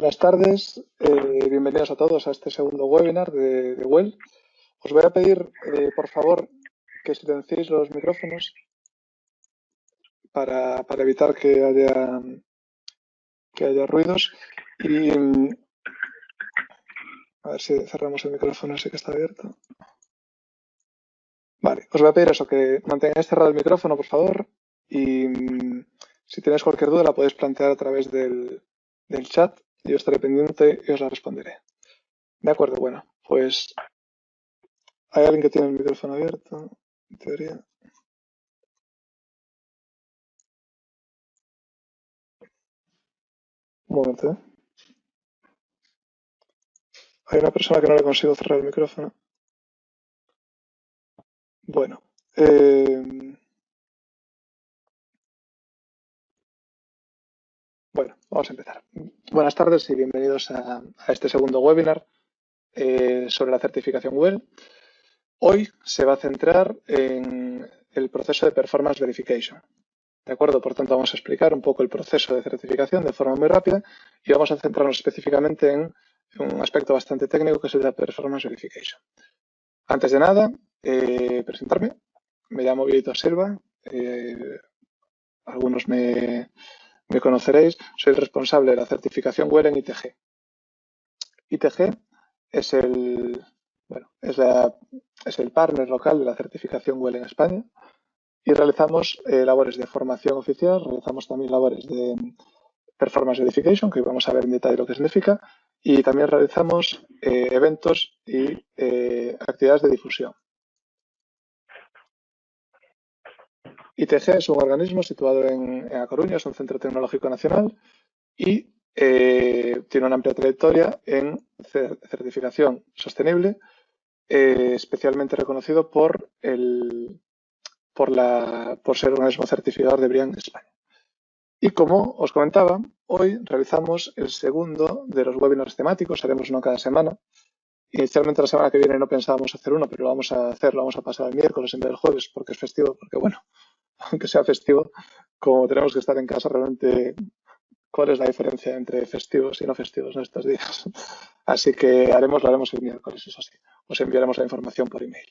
Buenas tardes, bienvenidos a todos a este segundo webinar de Well. Os voy a pedir, por favor, que silenciéis los micrófonos para evitar que haya ruidos. Y a ver si cerramos el micrófono ese que está abierto. Vale, os voy a pedir eso, que mantengáis cerrado el micrófono, por favor. Y si tenéis cualquier duda la podéis plantear a través del chat. Yo estaré pendiente y os la responderé. De acuerdo, bueno, pues hay alguien que tiene el micrófono abierto, en teoría. Un momento, ¿eh? Hay una persona que no le consigo cerrar el micrófono. Bueno, vamos a empezar. Buenas tardes y bienvenidos a este segundo webinar sobre la certificación WELL. Hoy se va a centrar en el proceso de Performance Verification. ¿De acuerdo? Por tanto, vamos a explicar un poco el proceso de certificación de forma muy rápida y vamos a centrarnos específicamente en un aspecto bastante técnico que es el de la Performance Verification. Antes de nada, presentarme. Me llamo Víctor Silva. Algunos me conoceréis. Soy el responsable de la certificación WELL en ITG. ITG es el partner local de la certificación WELL en España y realizamos labores de formación oficial, realizamos también labores de Performance Verification, que vamos a ver en detalle lo que significa, y también realizamos eventos y actividades de difusión. ITG es un organismo situado en A Coruña, es un centro tecnológico nacional y tiene una amplia trayectoria en certificación sostenible, especialmente reconocido por ser organismo certificador de BREEAM en España. Y como os comentaba, hoy realizamos el segundo de los webinars temáticos, haremos uno cada semana. Inicialmente la semana que viene no pensábamos hacer uno, pero lo vamos a pasar el miércoles en vez del jueves porque es festivo, porque bueno, aunque sea festivo, como tenemos que estar en casa, realmente, ¿cuál es la diferencia entre festivos y no festivos en estos días? Así que lo haremos el miércoles, eso sí. Os enviaremos la información por email.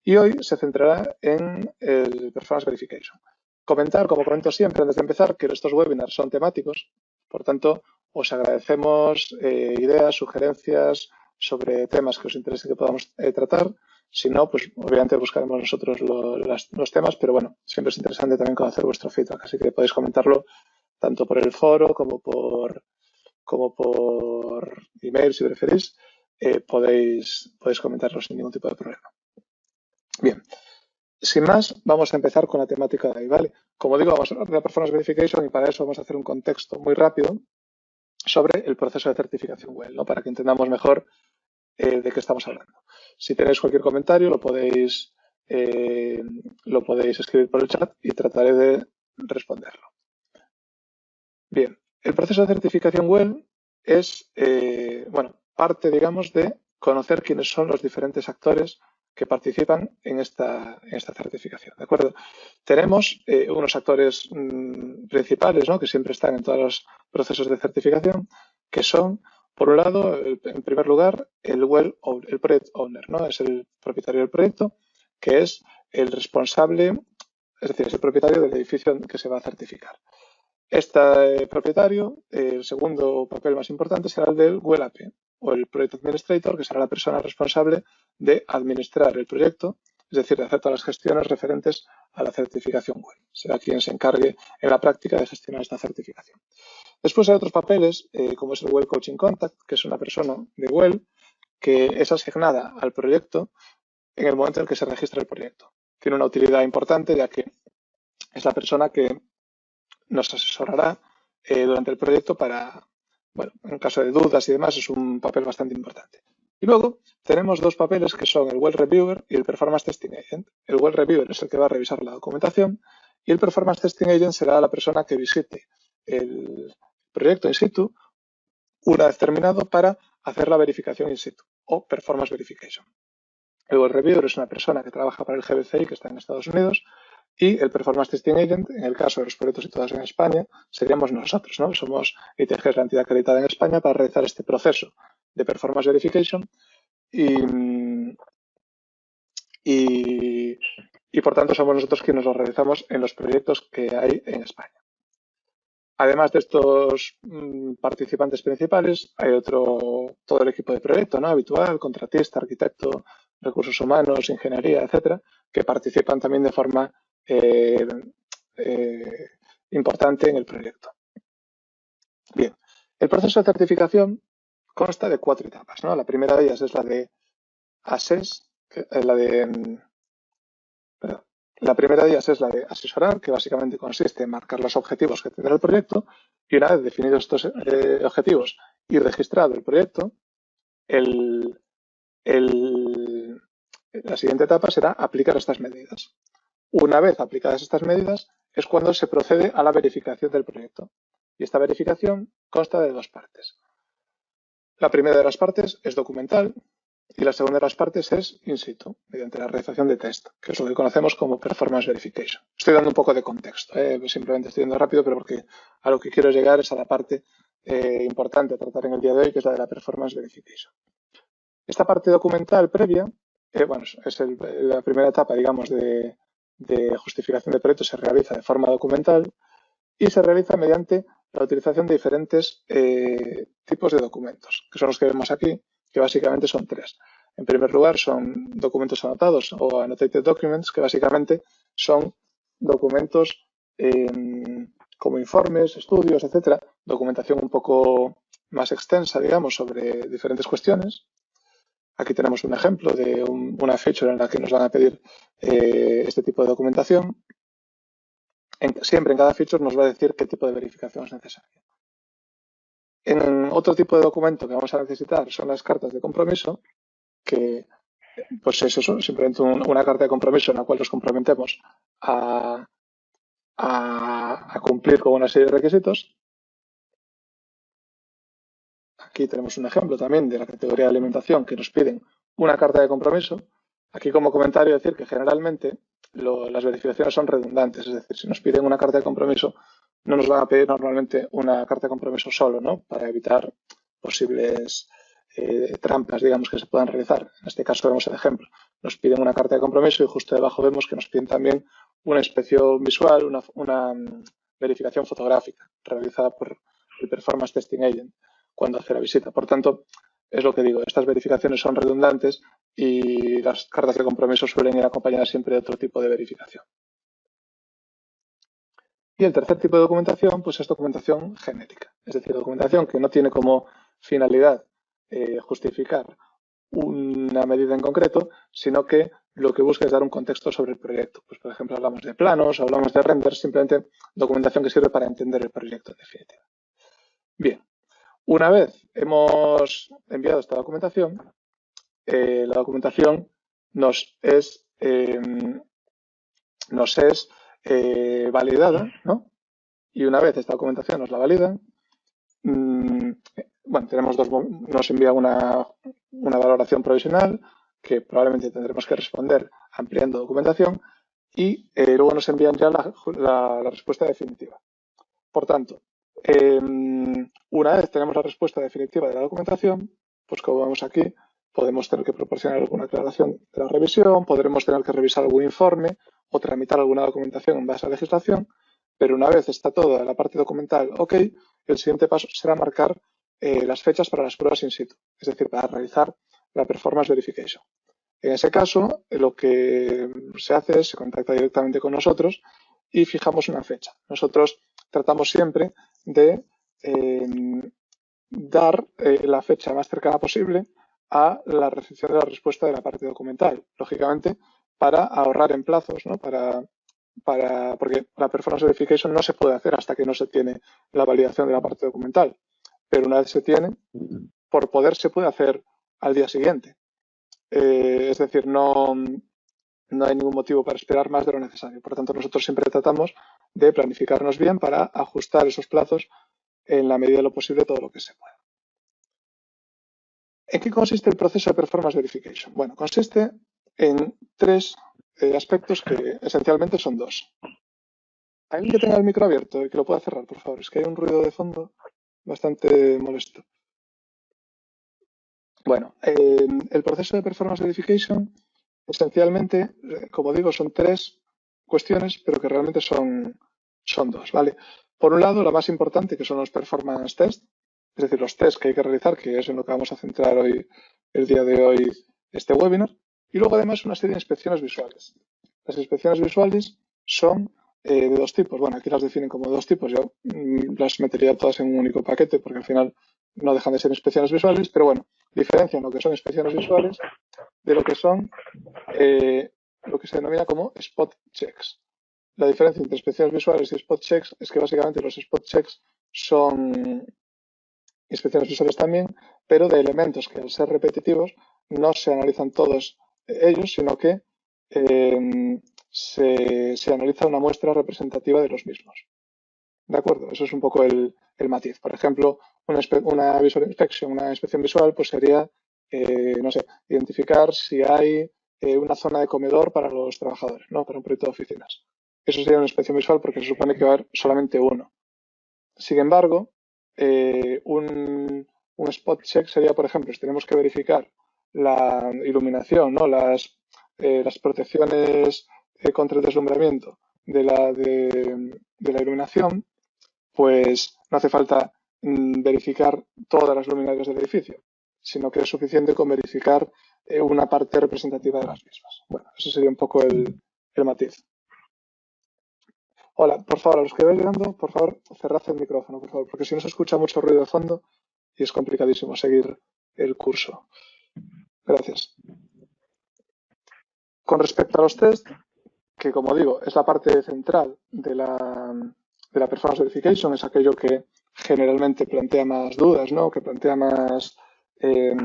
Y hoy se centrará en el Performance Verification. Comentar, como comento siempre antes de empezar, que estos webinars son temáticos. Por tanto, os agradecemos ideas, sugerencias sobre temas que os interese que podamos tratar. Si no, pues obviamente buscaremos nosotros los temas, pero bueno, siempre es interesante también conocer vuestro feedback, así que podéis comentarlo tanto por el foro como por email si preferís. Podéis comentarlo sin ningún tipo de problema. Bien, sin más, vamos a empezar con la temática de hoy, ¿vale? Como digo, vamos a hablar de la Performance Verification y para eso vamos a hacer un contexto muy rápido sobre el proceso de certificación WELL, ¿no? Para que entendamos mejor de qué estamos hablando. Si tenéis cualquier comentario, lo podéis escribir por el chat y trataré de responderlo. Bien, el proceso de certificación WELL es, parte, digamos, de conocer quiénes son los diferentes actores que participan en esta certificación, ¿de acuerdo? Tenemos unos actores principales, ¿no? Que siempre están en todos los procesos de certificación, que son, por un lado, en primer lugar, el Project Owner, ¿no? Es el propietario del proyecto, que es el responsable, es decir, es el propietario del edificio que se va a certificar. Este propietario, el segundo papel más importante será el del WELL AP, o el Project Administrator, que será la persona responsable de administrar el proyecto, es decir, de hacer todas las gestiones referentes a la certificación WELL. Será quien se encargue en la práctica de gestionar esta certificación. Después hay otros papeles, como es el WELL Coaching Contact, que es una persona de WELL que es asignada al proyecto en el momento en que se registra el proyecto. Tiene una utilidad importante, ya que es la persona que nos asesorará durante el proyecto para, en caso de dudas y demás, es un papel bastante importante. Y luego tenemos dos papeles que son el WELL Reviewer y el Performance Testing Agent. El WELL Reviewer es el que va a revisar la documentación y el Performance Testing Agent será la persona que visite el proyecto in situ una vez terminado para hacer la verificación in situ o Performance Verification. El WELL Reviewer es una persona que trabaja para el GBCI, que está en Estados Unidos, Y el Performance Testing Agent, en el caso de los proyectos situados en España, seríamos nosotros, ¿no? Somos ITG, es la entidad acreditada en España para realizar este proceso de Performance Verification y por tanto somos nosotros quienes lo realizamos en los proyectos que hay en España. Además de estos participantes principales, hay todo el equipo de proyecto, ¿no? Habitual, contratista, arquitecto, recursos humanos, ingeniería, etcétera, que participan también de forma importante en el proyecto. Bien, el proceso de certificación consta de 4 etapas, ¿no? La primera de ellas es la de assess, la primera de ellas es la de asesorar, que básicamente consiste en marcar los objetivos que tendrá el proyecto, y una vez definidos estos objetivos y registrado el proyecto, la siguiente etapa será aplicar estas medidas. Una vez aplicadas estas medidas es cuando se procede a la verificación del proyecto. Y esta verificación consta de 2 partes. La primera de las partes es documental y la segunda de las partes es in situ, mediante la realización de test, que es lo que conocemos como Performance Verification. Estoy dando un poco de contexto, simplemente estoy yendo rápido, pero porque a lo que quiero llegar es a la parte importante a tratar en el día de hoy, que es la de la Performance Verification. Esta parte documental previa, es la primera etapa, digamos, de justificación de proyecto, se realiza de forma documental y se realiza mediante la utilización de diferentes tipos de documentos, que son los que vemos aquí, que básicamente son 3. En primer lugar, son documentos anotados o annotated documents, que básicamente son documentos como informes, estudios, etcétera, documentación un poco más extensa, digamos, sobre diferentes cuestiones. Aquí tenemos un ejemplo de una feature en la que nos van a pedir este tipo de documentación. Siempre en cada feature nos va a decir qué tipo de verificación es necesaria. En otro tipo de documento que vamos a necesitar son las cartas de compromiso, que pues es eso, simplemente una carta de compromiso en la cual nos comprometemos a cumplir con una serie de requisitos. Aquí tenemos un ejemplo también de la categoría de alimentación que nos piden una carta de compromiso. Aquí como comentario decir que generalmente las verificaciones son redundantes, es decir, si nos piden una carta de compromiso no nos van a pedir normalmente una carta de compromiso solo, ¿no? Para evitar posibles trampas, digamos, que se puedan realizar. En este caso vemos el ejemplo. Nos piden una carta de compromiso y justo debajo vemos que nos piden también una inspección visual, una verificación fotográfica realizada por el Performance Testing Agent cuando hace la visita. Por tanto, es lo que digo, estas verificaciones son redundantes y las cartas de compromiso suelen ir acompañadas siempre de otro tipo de verificación. Y el tercer tipo de documentación, pues es documentación genérica, es decir, documentación que no tiene como finalidad justificar una medida en concreto, sino que lo que busca es dar un contexto sobre el proyecto. Pues, por ejemplo, hablamos de planos, hablamos de renders, simplemente documentación que sirve para entender el proyecto en definitiva. Bien, una vez hemos enviado esta documentación, la documentación nos es validada, ¿no? Y una vez esta documentación nos la validan, nos envía una valoración provisional que probablemente tendremos que responder ampliando documentación y luego nos envían ya la respuesta definitiva. Por tanto, una vez tenemos la respuesta definitiva de la documentación, pues como vemos aquí, podemos tener que proporcionar alguna aclaración de la revisión, podremos tener que revisar algún informe o tramitar alguna documentación en base a legislación, pero una vez está toda la parte documental ok, el siguiente paso será marcar las fechas para las pruebas in situ, es decir, para realizar la Performance Verification. En ese caso, lo que se hace es se contacta directamente con nosotros y fijamos una fecha. Nosotros tratamos siempre de dar la fecha más cercana posible a la recepción de la respuesta de la parte documental, lógicamente, para ahorrar en plazos, ¿no? Porque la Performance Verification no se puede hacer hasta que no se tiene la validación de la parte documental, pero una vez se tiene, por poder se puede hacer al día siguiente. Es decir, no hay ningún motivo para esperar más de lo necesario. Por lo tanto, nosotros siempre tratamos de planificarnos bien para ajustar esos plazos en la medida de lo posible todo lo que se pueda. ¿En qué consiste el proceso de Performance Verification? Bueno, consiste en 3 aspectos que esencialmente son dos. ¿Alguien que tenga el micro abierto y que lo pueda cerrar, por favor? Es que hay un ruido de fondo bastante molesto. Bueno, el proceso de Performance Verification, esencialmente, como digo, son tres cuestiones, pero que realmente son dos, ¿vale? Por un lado, la más importante, que son los Performance Test, es decir, los test que hay que realizar, que es en lo que vamos a centrar hoy, el día de hoy, este webinar. Y luego, además, una serie de inspecciones visuales. Las inspecciones visuales son de dos tipos. Bueno, aquí las definen como dos tipos. Yo las metería todas en un único paquete, porque al final no dejan de ser inspecciones visuales, pero bueno, diferencian lo que son inspecciones visuales de lo que son lo que se denomina como spot checks. La diferencia entre inspecciones visuales y spot checks es que básicamente los spot checks son inspecciones visuales también, pero de elementos que al ser repetitivos no se analizan todos ellos, sino que se analiza una muestra representativa de los mismos. ¿De acuerdo? Eso es un poco el matiz. Por ejemplo, una visual inspection, una inspección visual, pues sería, no sé, identificar si hay una zona de comedor para los trabajadores, ¿no? Para un proyecto de oficinas. Eso sería una inspección visual porque se supone que va a haber solamente uno. Sin embargo, un spot check sería, por ejemplo, si tenemos que verificar la iluminación, ¿no? Las protecciones contra el deslumbramiento de la iluminación, pues no hace falta verificar todas las luminarias del edificio, sino que es suficiente con verificar una parte representativa de las mismas. Bueno, eso sería un poco el matiz. Hola, por favor, a los que vais llegando, por favor, cerrad el micrófono, por favor, porque si no se escucha mucho ruido de fondo y es complicadísimo seguir el curso. Gracias. Con respecto a los test, que como digo, es la parte central de la performance verification, es aquello que generalmente plantea más dudas, ¿no? Que plantea eh,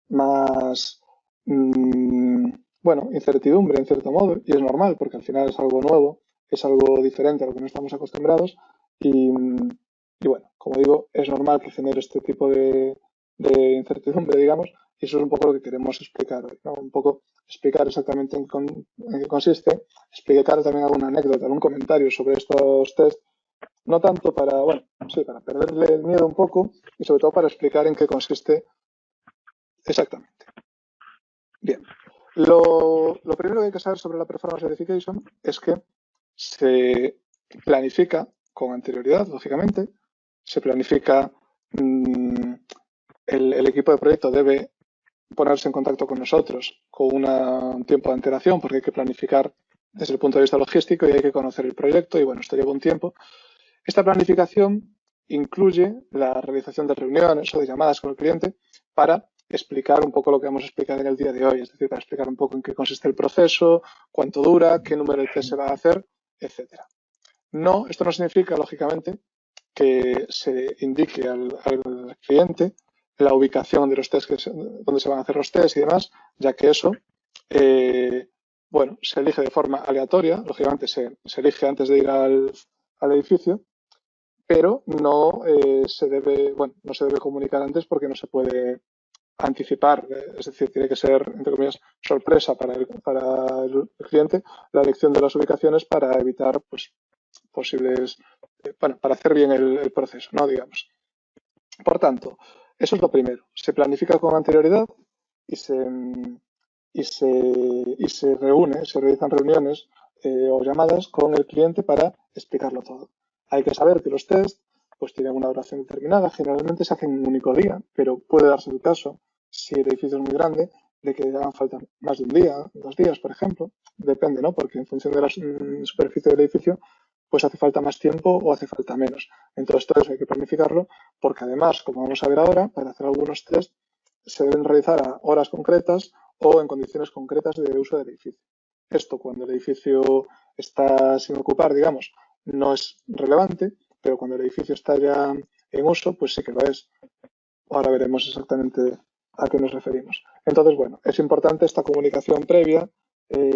más bueno, incertidumbre en cierto modo, y es normal porque al final es algo nuevo, es algo diferente a lo que no estamos acostumbrados y bueno, como digo, es normal que genere este tipo de incertidumbre, digamos, y eso es un poco lo que queremos explicar hoy, ¿no? Un poco explicar exactamente en qué consiste, explicar también alguna anécdota, algún comentario sobre estos test, no tanto para, bueno, sí, para perderle el miedo un poco y sobre todo para explicar en qué consiste exactamente. Bien, lo primero que hay que saber sobre la performance verification es que se planifica con anterioridad, lógicamente, se planifica, el equipo de proyecto debe ponerse en contacto con nosotros con un tiempo de antelación porque hay que planificar desde el punto de vista logístico y hay que conocer el proyecto y bueno, esto lleva un tiempo. Esta planificación incluye la realización de reuniones o de llamadas con el cliente para explicar un poco lo que vamos a explicar en el día de hoy, es decir, para explicar un poco en qué consiste el proceso, cuánto dura, qué número de test se va a hacer, etcétera. No, esto no significa, lógicamente, que se indique al cliente la ubicación de los test, donde se van a hacer los test y demás, ya que eso, bueno, se elige de forma aleatoria, lógicamente se elige antes de ir al edificio, pero no se debe, bueno, no se debe comunicar antes porque no se puede anticipar, es decir, tiene que ser, entre comillas, sorpresa para el cliente la elección de las ubicaciones para evitar pues, posibles, bueno, para hacer bien el proceso, ¿no? Digamos. Por tanto, eso es lo primero. Se planifica con anterioridad y se reúne, se realizan reuniones o llamadas con el cliente para explicarlo todo. Hay que saber que los test pues tienen una duración determinada, generalmente se hacen en un único día, pero puede darse el caso, si el edificio es muy grande, de que hagan falta más de un día, 2 días, por ejemplo. Depende, ¿no? Porque en función de la superficie del edificio, pues hace falta más tiempo o hace falta menos. Entonces, todo eso hay que planificarlo, porque además, como vamos a ver ahora, para hacer algunos test se deben realizar a horas concretas o en condiciones concretas de uso del edificio. Esto, cuando el edificio está sin ocupar, digamos, no es relevante, pero cuando el edificio está ya en uso, pues sí que lo es. Ahora veremos exactamente a qué nos referimos. Entonces, bueno, es importante esta comunicación previa,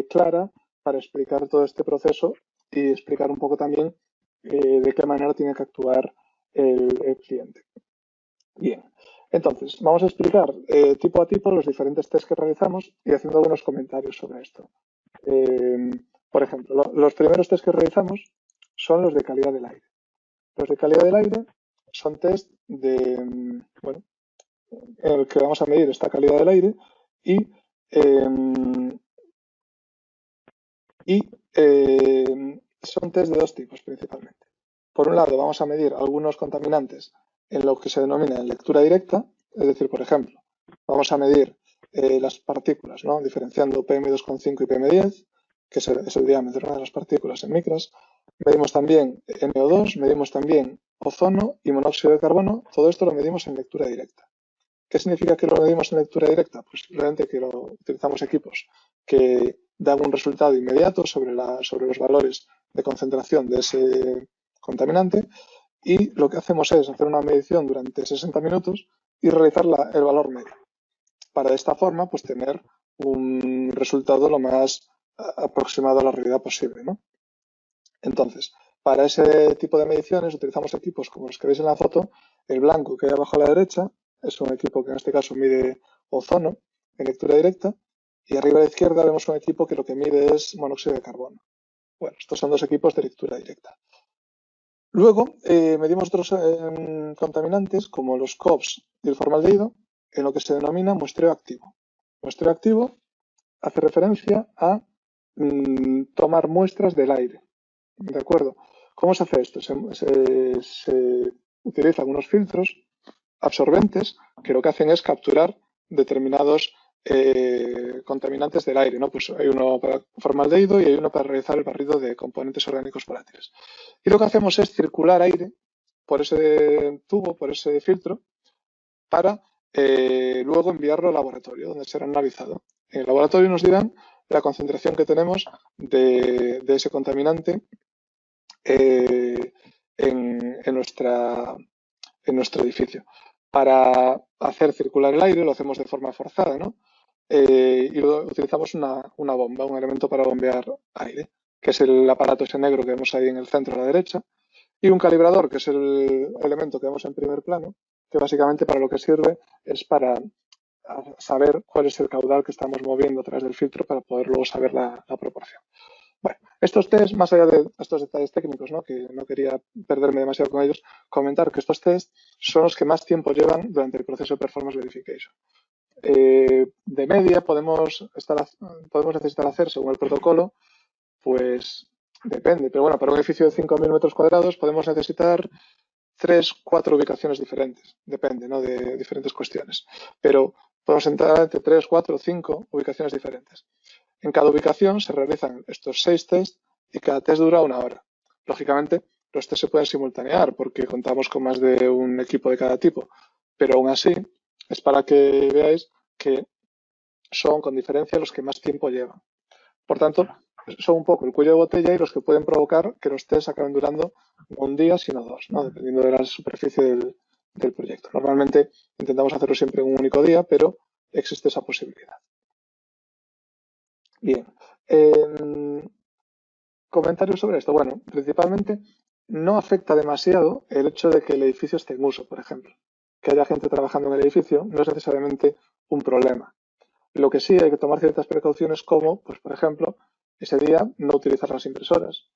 clara, para explicar todo este proceso y explicar un poco también de qué manera tiene que actuar el cliente. Bien, Entonces, vamos a explicar tipo a tipo los diferentes test que realizamos y haciendo algunos comentarios sobre esto. Eh, por ejemplo, los primeros test que realizamos son los de calidad del aire. Los de calidad del aire son test bueno, en el que vamos a medir esta calidad del aire y, eh, son test de dos tipos principalmente. Por un lado, vamos a medir algunos contaminantes en lo que se denomina lectura directa, es decir, por ejemplo, vamos a medir las partículas, ¿no? Diferenciando PM2,5 y PM10, que es el diámetro, ¿no?, de las partículas en micras. Medimos también NO2, medimos también ozono y monóxido de carbono. Todo esto lo medimos en lectura directa. ¿Qué significa que lo medimos en lectura directa? Pues simplemente que utilizamos equipos que dan un resultado inmediato sobre los valores de concentración de ese contaminante, y lo que hacemos es hacer una medición durante 60 minutos y realizar el valor medio. Para de esta forma, pues tener un resultado lo más aproximado a la realidad posible, ¿no? Entonces, para ese tipo de mediciones utilizamos equipos como los que veis en la foto. El blanco que hay abajo a la derecha es un equipo que en este caso mide ozono en lectura directa, y arriba a la izquierda vemos un equipo que lo que mide es monóxido de carbono. Bueno, estos son dos equipos de lectura directa. Luego, medimos otros contaminantes como los COPS y el formaldehído en lo que se denomina muestreo activo. Muestreo activo hace referencia a tomar muestras del aire. ¿De acuerdo? ¿Cómo se hace esto? Se utilizan unos filtros absorbentes que lo que hacen es capturar determinados contaminantes del aire, ¿no? Pues hay uno para formaldehído y hay uno para realizar el barrido de componentes orgánicos volátiles. Y lo que hacemos es circular aire por ese tubo, por ese filtro, para luego enviarlo al laboratorio, donde será analizado. En el laboratorio nos dirán la concentración que tenemos de ese contaminante en nuestro edificio. Para hacer circular el aire lo hacemos de forma forzada, ¿no? Y utilizamos una bomba, un elemento para bombear aire, que es el aparato ese negro que vemos ahí en el centro a la derecha, y un calibrador, que es el elemento que vemos en primer plano, que básicamente para lo que sirve es para saber cuál es el caudal que estamos moviendo a través del filtro para poder luego saber la proporción. Bueno, estos test, más allá de estos detalles técnicos, ¿no?, que no quería perderme demasiado con ellos, comentar que estos test son los que más tiempo llevan durante el proceso de Performance Verification. De media podemos necesitar hacer, según el protocolo, pues depende, pero bueno, para un edificio de 5.000 metros cuadrados podemos necesitar 3, 4 ubicaciones diferentes, depende, ¿no?, de diferentes cuestiones, pero podemos entrar entre 3, 4, 5 ubicaciones diferentes. En cada ubicación se realizan estos 6 tests y cada test dura 1 hora. Lógicamente, los test se pueden simultanear porque contamos con más de un equipo de cada tipo, pero aún así es para que veáis que son con diferencia los que más tiempo llevan. Por tanto, son un poco el cuello de botella y los que pueden provocar que los tests acaben durando no un día, sino 2, ¿no?, dependiendo de la superficie del proyecto. Normalmente intentamos hacerlo siempre en un único día, pero existe esa posibilidad. Bien. Comentarios sobre esto. Bueno, principalmente no afecta demasiado el hecho de que el edificio esté en uso, por ejemplo. Que haya gente trabajando en el edificio no es necesariamente un problema. Lo que sí hay que tomar ciertas precauciones como, pues por ejemplo, ese día no utilizar las impresoras,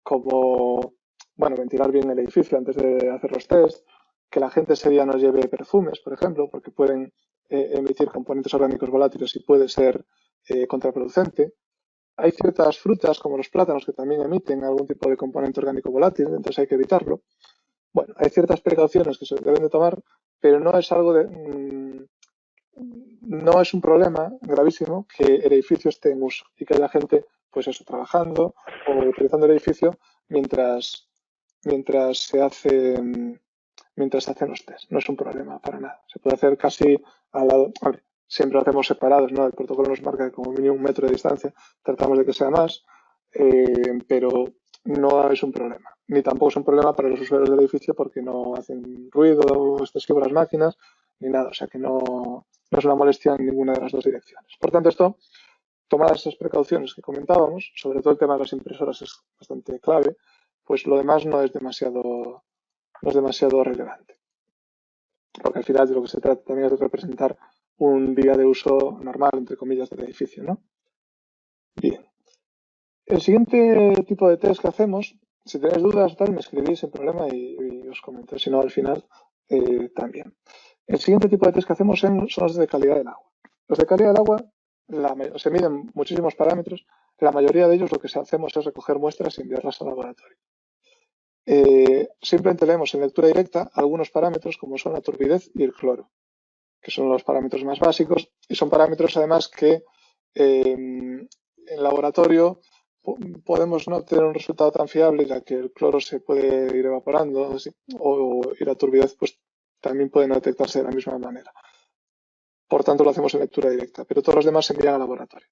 como, bueno, ventilar bien el edificio antes de hacer los test, que la gente ese día no lleve perfumes, por ejemplo, porque pueden emitir componentes orgánicos volátiles y puede ser contraproducente. Hay ciertas frutas, como los plátanos, que también emiten algún tipo de componente orgánico volátil, entonces hay que evitarlo. Bueno, hay ciertas precauciones que se deben de tomar, pero no es algo no es un problema gravísimo que el edificio esté en uso y que haya gente, pues eso, trabajando o utilizando el edificio mientras se hacen los test. No es un problema para nada. Se puede hacer casi al lado. Vale, siempre lo hacemos separados, ¿no? El protocolo nos marca como mínimo 1 metro de distancia. Tratamos de que sea más, pero no es un problema. Ni tampoco es un problema para los usuarios del edificio porque no hacen ruido excesivo las máquinas ni nada. O sea que no es una molestia en ninguna de las dos direcciones. Por tanto, esto, tomadas esas precauciones que comentábamos, sobre todo el tema de las impresoras es bastante clave, pues lo demás no es demasiado relevante. porque al final de lo que se trata también es de representar un día de uso normal, entre comillas, del edificio, ¿no? Bien. El siguiente tipo de test que hacemos, si tenéis dudas, tal, me escribís sin problema y os comento. Si no, al final también. El siguiente tipo de test que hacemos son los de calidad del agua. Los de calidad del agua se miden muchísimos parámetros. La mayoría de ellos lo que hacemos es recoger muestras y enviarlas al laboratorio. Simplemente leemos en lectura directa algunos parámetros como son la turbidez y el cloro, que son los parámetros más básicos y son parámetros además que en laboratorio podemos no tener un resultado tan fiable ya que el cloro se puede ir evaporando y la turbidez pues también puede no detectarse de la misma manera. Por tanto lo hacemos en lectura directa, pero todos los demás se envían al laboratorio.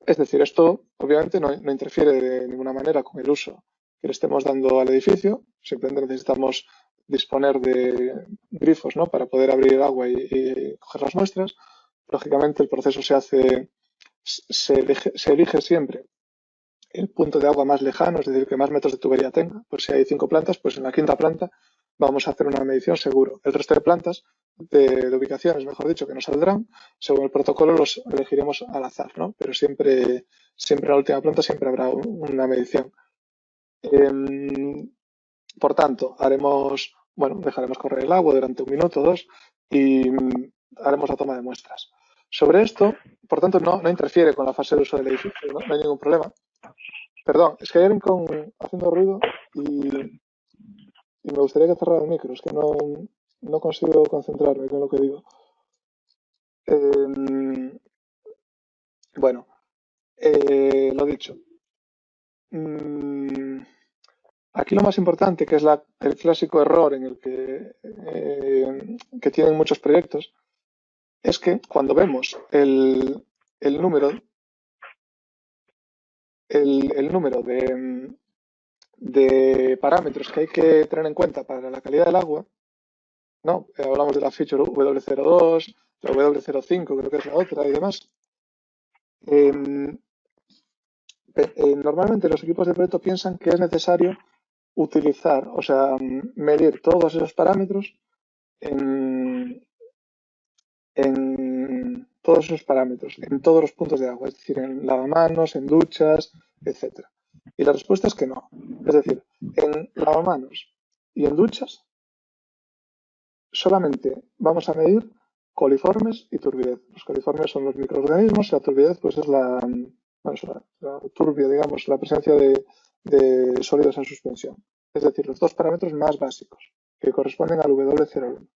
Es decir, esto obviamente no interfiere de ninguna manera con el uso que le estemos dando al edificio, simplemente necesitamos disponer de grifos, ¿no? Para poder abrir el agua y coger las muestras. Lógicamente el proceso se elige siempre el punto de agua más lejano, es decir, que más metros de tubería tenga. Pues si hay 5 plantas, pues en la quinta planta vamos a hacer una medición seguro. El resto de plantas, de ubicaciones, mejor dicho, que nos saldrán, según el protocolo los elegiremos al azar, ¿no? Pero siempre en la última planta siempre habrá una medición. Por tanto, dejaremos correr el agua durante 1 minuto o 2 y haremos la toma de muestras. Sobre esto, por tanto, no interfiere con la fase de uso del edificio, no hay ningún problema. Perdón, es que hay alguien haciendo ruido y me gustaría que cerrara el micro, es que no consigo concentrarme con lo que digo. Eh, bueno, lo dicho. Mm, Aquí lo más importante, que es el clásico error en el que tienen muchos proyectos, es que cuando vemos el número, el número de parámetros que hay que tener en cuenta para la calidad del agua, ¿no? Hablamos de la feature W02, la W05, creo que es la otra y demás. Normalmente los equipos de proyecto piensan que es necesario utilizar, o sea, medir todos esos parámetros en, todos esos parámetros, en todos los puntos de agua, es decir, en lavamanos, en duchas, etcétera. Y la respuesta es que no. Es decir, en lavamanos y en duchas solamente vamos a medir coliformes y turbidez. Los coliformes son los microorganismos y la turbidez pues es la turbia, digamos, la presencia de sólidos en suspensión. Es decir, los dos parámetros más básicos que corresponden al W01.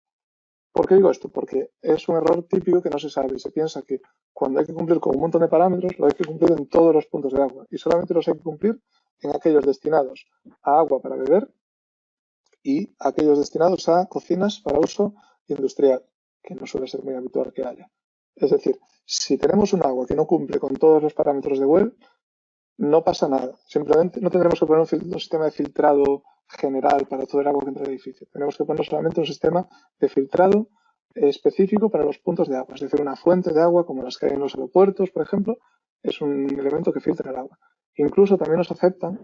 ¿Por qué digo esto? Porque es un error típico que no se sabe y se piensa que cuando hay que cumplir con un montón de parámetros, lo hay que cumplir en todos los puntos de agua y solamente los hay que cumplir en aquellos destinados a agua para beber y aquellos destinados a cocinas para uso industrial, que no suele ser muy habitual que haya. Es decir, si tenemos un agua que no cumple con todos los parámetros de WELL, no pasa nada. Simplemente no tendremos que poner un sistema de filtrado general para todo el agua que entra al edificio. Tenemos que poner solamente un sistema de filtrado específico para los puntos de agua. Es decir, una fuente de agua como las que hay en los aeropuertos, por ejemplo, es un elemento que filtra el agua. Incluso también nos aceptan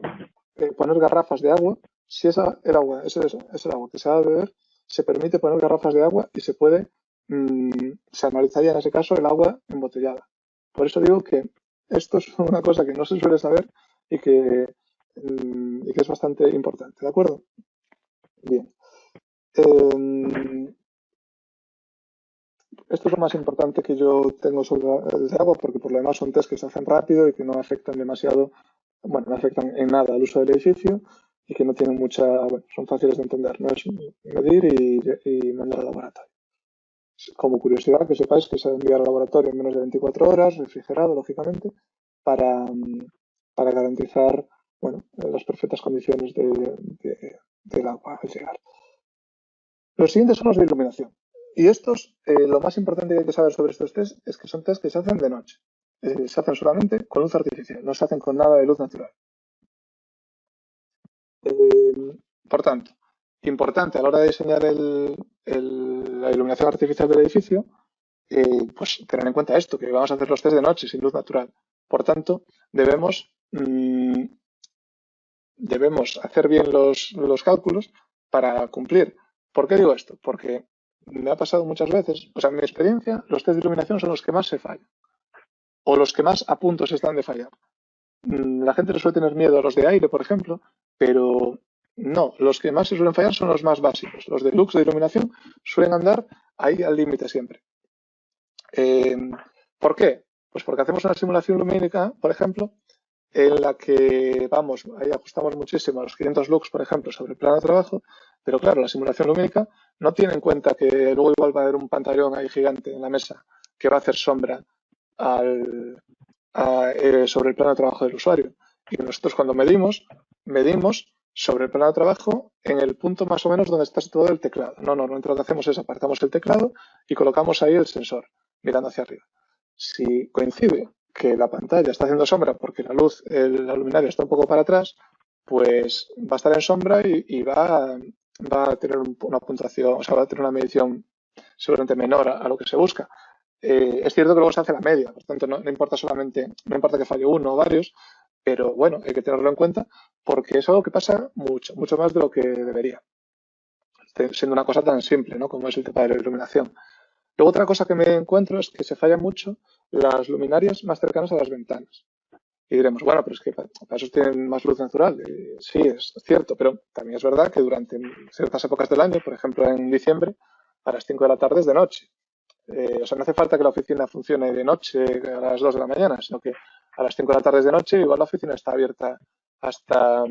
poner garrafas de agua. Si es el agua que se va a beber, se permite poner garrafas de agua y se analizaría en ese caso el agua embotellada. Por eso digo que esto es una cosa que no se suele saber y que es bastante importante, ¿de acuerdo? Bien. Esto es lo más importante que yo tengo sobre el agua, porque por lo demás son test que se hacen rápido y que no afectan demasiado, bueno, no afectan en nada al uso del edificio y que no tienen son fáciles de entender, no es medir y mandar al laboratorio. Como curiosidad, que sepáis que se debe enviar al laboratorio en menos de 24 horas, refrigerado, lógicamente, para garantizar las perfectas condiciones del agua al llegar. Los siguientes son los de iluminación. Y lo más importante que hay que saber sobre estos test es que son test que se hacen de noche. Se hacen solamente con luz artificial, no se hacen con nada de luz natural. Por tanto, importante a la hora de diseñar la iluminación artificial del edificio, pues tener en cuenta esto, que vamos a hacer los test de noche sin luz natural. Por tanto, debemos hacer bien los cálculos para cumplir. ¿Por qué digo esto? Porque me ha pasado muchas veces, o sea, en mi experiencia, los test de iluminación son los que más se fallan, o los que más a puntos están de fallar. La gente le suele tener miedo a los de aire, por ejemplo, pero no, los que más se suelen fallar son los más básicos. Los de lux de iluminación suelen andar ahí al límite siempre. Eh, ¿Por qué? Pues porque hacemos una simulación lumínica, por ejemplo, en la que, vamos, ahí ajustamos muchísimo a los 500 lux, por ejemplo, sobre el plano de trabajo, pero claro, la simulación lumínica no tiene en cuenta que luego igual va a haber un pantallón ahí gigante en la mesa que va a hacer sombra al, sobre el plano de trabajo del usuario. Y nosotros cuando medimos sobre el plano de trabajo en el punto más o menos donde está situado el teclado. No, normalmente lo que hacemos es apartamos el teclado y colocamos ahí el sensor mirando hacia arriba. Si coincide que la pantalla está haciendo sombra porque la luz, la luminaria está un poco para atrás, pues va a estar en sombra y va a tener una puntuación, o sea, va a tener una medición seguramente menor a lo que se busca. Es cierto que luego se hace la media, por tanto no importa solamente, no importa que falle uno o varios, pero bueno, hay que tenerlo en cuenta porque es algo que pasa mucho, mucho más de lo que debería, siendo una cosa tan simple, ¿no? Como es el tema de la iluminación. Luego otra cosa que me encuentro es que se fallan mucho las luminarias más cercanas a las ventanas. Y diremos, bueno, pero es que para eso tienen más luz natural. Sí, es cierto, pero también es verdad que durante ciertas épocas del año, por ejemplo en diciembre, a las 5 de la tarde es de noche. O sea, no hace falta que la oficina funcione de noche a las 2 de la mañana, sino que a las 5 de la tarde es de noche, igual la oficina está abierta hasta,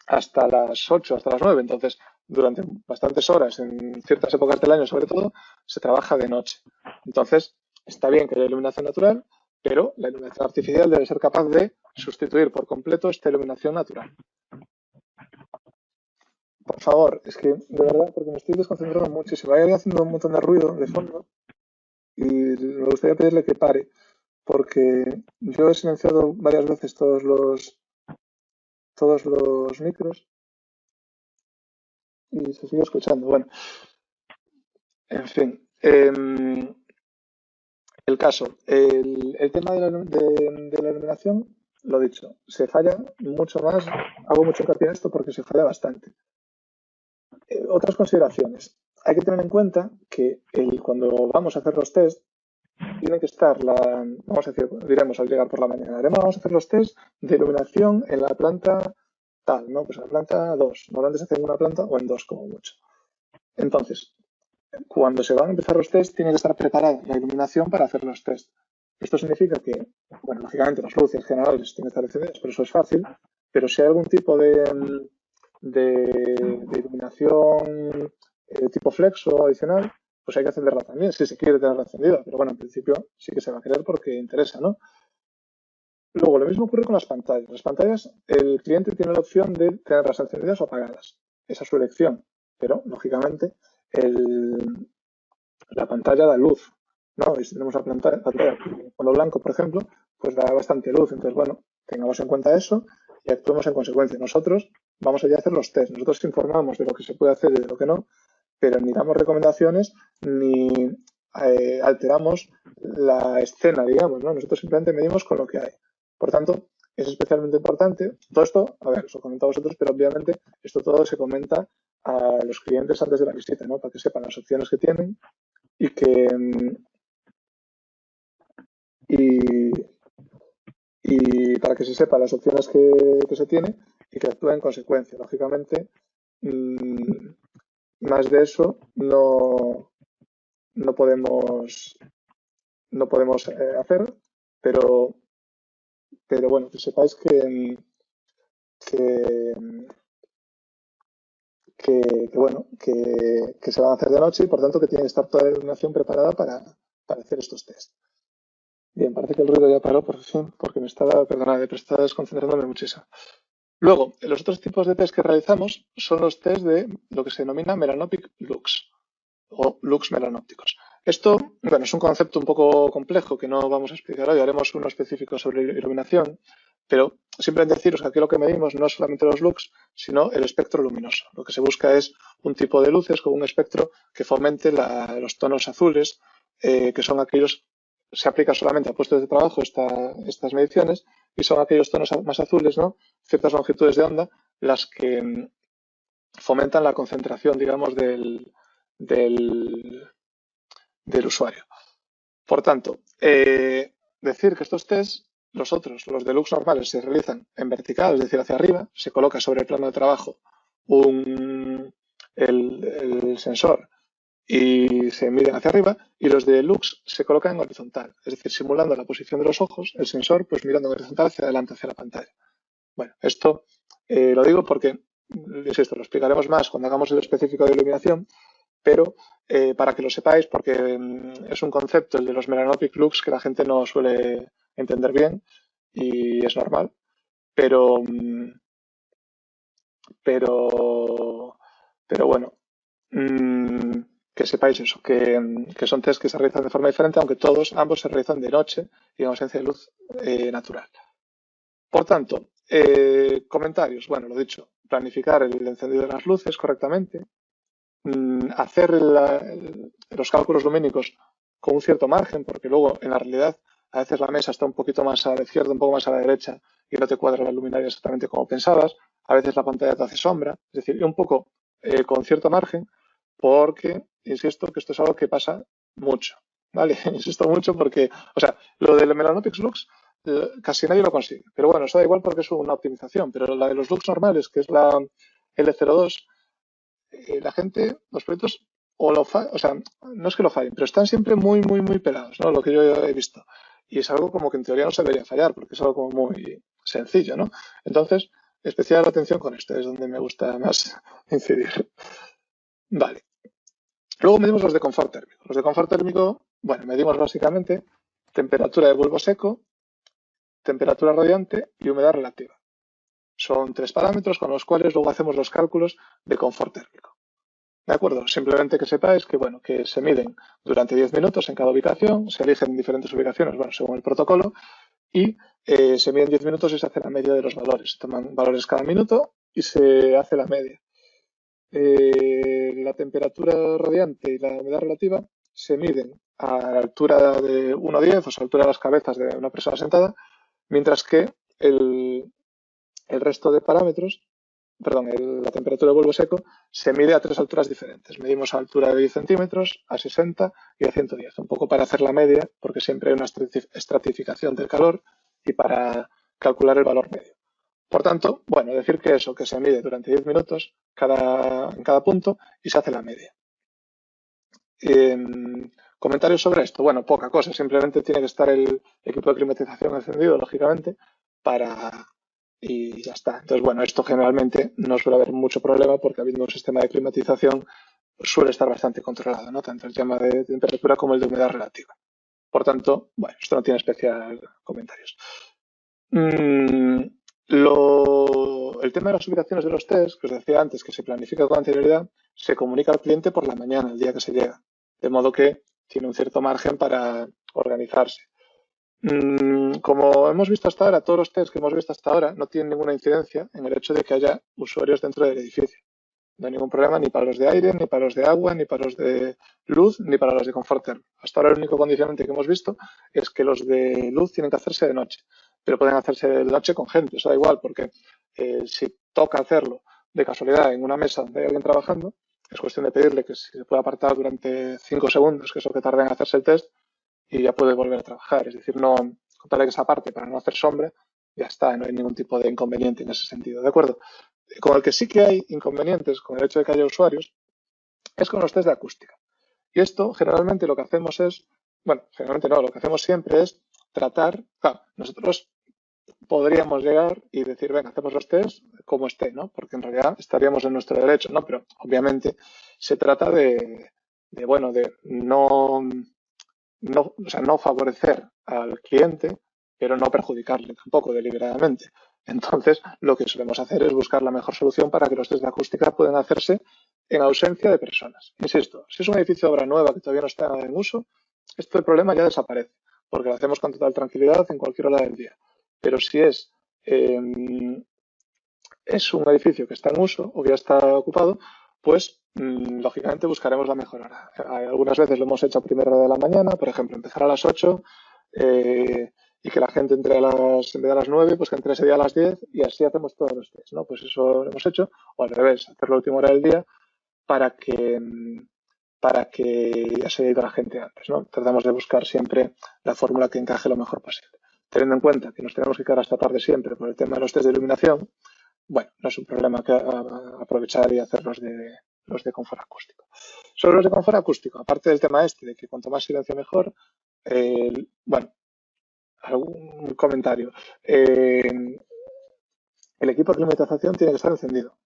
hasta las 8, hasta las 9. Entonces, durante bastantes horas, en ciertas épocas del año sobre todo, se trabaja de noche. Entonces, está bien que haya iluminación natural, pero la iluminación artificial debe ser capaz de sustituir por completo esta iluminación natural. Por favor, es que de verdad, porque me estoy desconcentrando muchísimo. Hay alguien haciendo un montón de ruido de fondo y me gustaría pedirle que pare, porque yo he silenciado varias veces todos los micros y se sigue escuchando. Bueno, en fin. El caso, el tema de la iluminación, lo dicho, se falla mucho más, hago mucho hincapié en esto porque se falla bastante. Otras consideraciones. Hay que tener en cuenta que cuando vamos a hacer los test, tiene que estar vamos a decir, diremos al llegar por la mañana, vamos a hacer los test de iluminación en la planta tal, ¿no? Pues en la planta 2. Normalmente se hace en una planta o en dos como mucho. Entonces, cuando se van a empezar los test, tiene que estar preparada la iluminación para hacer los test. Esto significa que, bueno, lógicamente las luces generales tienen que estar encendidas, pero eso es fácil. Pero si hay algún tipo de iluminación tipo flexo adicional, pues hay que encenderla también, si se quiere tenerla encendida. Pero bueno, en principio sí que se va a querer porque interesa, ¿no? Luego, lo mismo ocurre con las pantallas. Las pantallas, el cliente tiene la opción de tenerlas encendidas o apagadas. Esa es su elección. Pero, lógicamente, la pantalla da luz, ¿no? Y si tenemos la pantalla con lo blanco, por ejemplo, pues da bastante luz. Entonces, bueno, tengamos en cuenta eso y actuemos en consecuencia. Nosotros vamos allá a hacer los test. Nosotros informamos de lo que se puede hacer y de lo que no, pero ni damos recomendaciones ni alteramos la escena, digamos, ¿no? Nosotros simplemente medimos con lo que hay. Por tanto, es especialmente importante. Todo esto, a ver, os lo comento a vosotros, pero obviamente esto todo se comenta a los clientes antes de la visita, ¿no? Para que sepan las opciones que tienen y que y, y para que se sepa las opciones que se tiene y que actúe en consecuencia. Lógicamente, más de eso no podemos hacer, pero bueno, que sepáis que, bueno, que se van a hacer de noche y por tanto que tiene que estar toda la iluminación preparada para hacer estos test. Bien, parece que el ruido ya paró por fin, porque me estaba, perdonad, pero estaba desconcentrándome muchísimo. Luego, los otros tipos de test que realizamos son los test de lo que se denomina Melanopic Lux o Lux melanópticos. Esto, bueno, es un concepto un poco complejo que no vamos a explicar hoy, haremos uno específico sobre iluminación, pero simplemente deciros que aquí lo que medimos no es solamente los lux, sino el espectro luminoso. Lo que se busca es un tipo de luces con un espectro que fomente los tonos azules, que son aquellos, se aplica solamente a puestos de trabajo estas mediciones, y son aquellos tonos más azules, ¿no? Ciertas longitudes de onda, las que fomentan la concentración, digamos, del, del usuario. Por tanto, decir que estos test, los otros, los deluxe normales, se realizan en vertical, es decir, hacia arriba, se coloca sobre el plano de trabajo el sensor y se miden hacia arriba, y los de deluxe se colocan en horizontal, es decir, simulando la posición de los ojos, el sensor pues mirando en horizontal hacia adelante, hacia la pantalla. Bueno, esto lo digo porque, insisto, lo explicaremos más cuando hagamos el específico de iluminación, pero para que lo sepáis, porque es un concepto, el de los Melanopic Lux, que la gente no suele entender bien y es normal, pero, pero, pero bueno, que sepáis eso, que son test que se realizan de forma diferente, aunque ambos se realizan de noche y en ausencia de luz natural. Por tanto, comentarios. Bueno, lo dicho, planificar el encendido de las luces correctamente, hacer los cálculos lumínicos con un cierto margen, porque luego en la realidad a veces la mesa está un poquito más a la izquierda, un poco más a la derecha y no te cuadra la luminaria exactamente como pensabas. A veces la pantalla te hace sombra, es decir, un poco con cierto margen, porque insisto que esto es algo que pasa mucho, ¿vale? Insisto mucho porque, o sea, lo del Melanopix Lux casi nadie lo consigue, pero bueno, eso da igual porque es una optimización, pero la de los Lux normales, que es la L02, la gente, los proyectos, o sea, no es que lo fallen, pero están siempre muy, muy, muy pelados, ¿no? Lo que yo he visto. Y es algo como que en teoría no se debería fallar, porque es algo como muy sencillo, ¿no? Entonces, especial atención con esto, es donde me gusta más incidir. Vale. Luego medimos los de confort térmico. Los de confort térmico, bueno, medimos básicamente temperatura de bulbo seco, temperatura radiante y humedad relativa. Son 3 parámetros con los cuales luego hacemos los cálculos de confort térmico. ¿De acuerdo? Simplemente que sepáis que, bueno, que se miden durante 10 minutos en cada ubicación, se eligen diferentes ubicaciones, bueno, según el protocolo, y se miden 10 minutos y se hace la media de los valores. Se toman valores cada minuto y se hace la media. La temperatura radiante y la humedad relativa se miden a la altura de 1,10, o sea, a la altura de las cabezas de una persona sentada, mientras que el resto de parámetros, perdón, la temperatura de bulbo seco se mide a 3 alturas diferentes. Medimos a altura de 10 centímetros, a 60 y a 110, un poco para hacer la media, porque siempre hay una estratificación del calor y para calcular el valor medio. Por tanto, bueno, decir que eso, que se mide durante 10 minutos en cada punto y se hace la media. Comentarios sobre esto. Bueno, poca cosa, simplemente tiene que estar el equipo de climatización encendido, lógicamente, y ya está. Entonces, bueno, esto generalmente no suele haber mucho problema porque habiendo un sistema de climatización suele estar bastante controlado, ¿no? Tanto el tema de temperatura como el de humedad relativa. Por tanto, bueno, esto no tiene especial comentarios. El tema de las ubicaciones de los test, que os decía antes, que se planifica con anterioridad, se comunica al cliente por la mañana, el día que se llega. De modo que tiene un cierto margen para organizarse. Como hemos visto hasta ahora, todos los test que hemos visto hasta ahora no tienen ninguna incidencia en el hecho de que haya usuarios dentro del edificio. No hay ningún problema ni para los de aire, ni para los de agua, ni para los de luz, ni para los de confort térmico. Hasta ahora el único condicionante que hemos visto es que los de luz tienen que hacerse de noche, pero pueden hacerse de noche con gente, eso da igual, porque si toca hacerlo de casualidad en una mesa donde hay alguien trabajando, es cuestión de pedirle que se pueda apartar durante 5 segundos, que es lo que tarda en hacerse el test, y ya puede volver a trabajar. Es decir, no contarle que esa parte para no hacer sombra, ya está, no hay ningún tipo de inconveniente en ese sentido, ¿de acuerdo? Con el que sí que hay inconvenientes con el hecho de que haya usuarios es con los test de acústica. Y esto generalmente lo que hacemos es, bueno, generalmente no, lo que hacemos siempre es tratar, claro, nosotros podríamos llegar y decir, venga, hacemos los test como esté, ¿no? Porque en realidad estaríamos en nuestro derecho, ¿no? Pero obviamente se trata bueno, de o sea, no favorecer al cliente, pero no perjudicarle tampoco deliberadamente. Entonces, lo que solemos hacer es buscar la mejor solución para que los test de acústica puedan hacerse en ausencia de personas. Insisto, si es un edificio de obra nueva que todavía no está en uso, este problema ya desaparece, porque lo hacemos con total tranquilidad en cualquier hora del día. Pero si es un edificio que está en uso o que ya está ocupado, pues lógicamente buscaremos la mejor hora. Algunas veces lo hemos hecho a primera hora de la mañana, por ejemplo, empezar a las 8 y que la gente entre en vez de a las 9, pues que entre ese día a las 10 y así hacemos todos los test, ¿no? Pues eso lo hemos hecho, o al revés, hacerlo a última hora del día para que para que ya se haya ido la gente antes, ¿no? Tratamos de buscar siempre la fórmula que encaje lo mejor posible. Teniendo en cuenta que nos tenemos que quedar hasta tarde siempre por el tema de los test de iluminación, bueno, no es un problema que aprovechar y hacer los de confort acústico. Sobre los de confort acústico, aparte del tema este de que cuanto más silencio mejor, bueno, algún comentario. El equipo de climatización tiene que estar encendido,